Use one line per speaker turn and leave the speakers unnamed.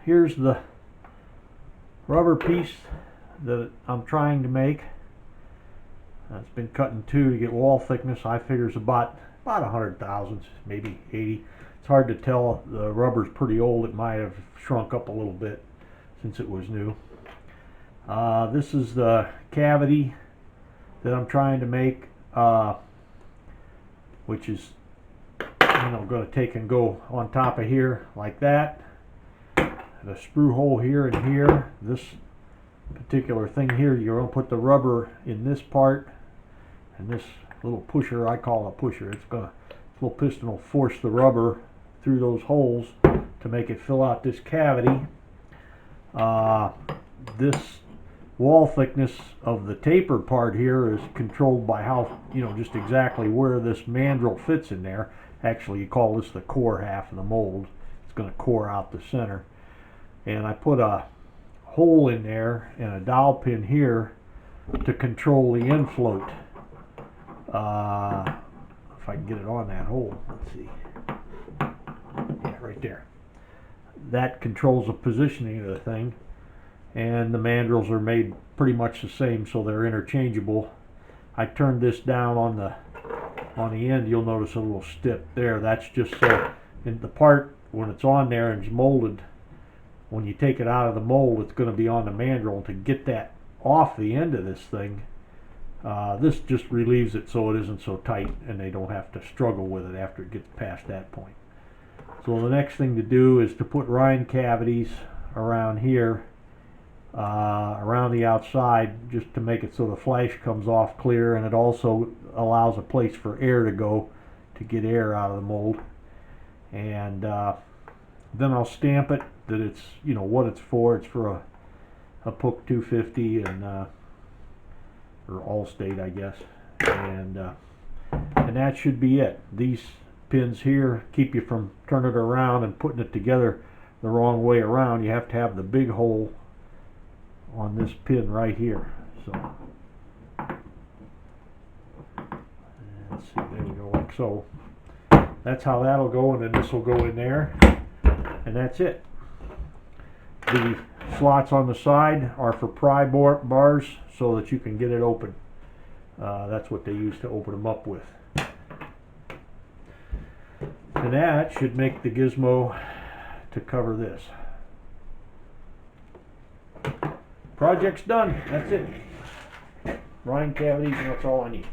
Here's the rubber piece that I'm trying to make. It's been cut in two to get wall thickness. I figure it's about 100 thousandths, maybe 80. It's hard to tell. The rubber's pretty old. It might have shrunk up a little bit since it was new. This is the cavity that I'm trying to make, which is going to take and go on top of here like that. The screw hole here and here. This particular thing here, you're going to put the rubber in this part, and this little pusher, I call it a pusher, this little piston will force the rubber through those holes to make it fill out this cavity. This wall thickness of the taper part here is controlled by how, just exactly where this mandrel fits in there. Actually, you call this the core half of the mold. It's going to core out the center. And I put a hole in there and a dowel pin here to control the infloat. If I can get it on that hole, let's see. Yeah, right there. That controls the positioning of the thing, and the mandrels are made pretty much the same, so they're interchangeable. I turned this down on the end. You'll notice a little stip there. That's just so in the part when it's on there and it's molded, when you take it out of the mold, it's going to be on the mandrel. To get that off the end of this thing, this just relieves it so it isn't so tight and they don't have to struggle with it after it gets past that point. So the next thing to do is to put rind cavities around here, around the outside, just to make it so the flash comes off clear, and it also allows a place for air to go to get air out of the mold. And then I'll stamp it that it's, what it's for. It's for a Puch 250 and or Allstate, I guess. And that should be it. These pins here keep you from turning it around and putting it together the wrong way around. You have to have the big hole on this pin right here. So let's see, there we go, like so. That's how that'll go, and then this will go in there, and that's it. The slots on the side are for pry bars so that you can get it open. That's what they use to open them up with. And that should make the gizmo to cover this. Project's done. That's it. Rind cavities, and that's all I need.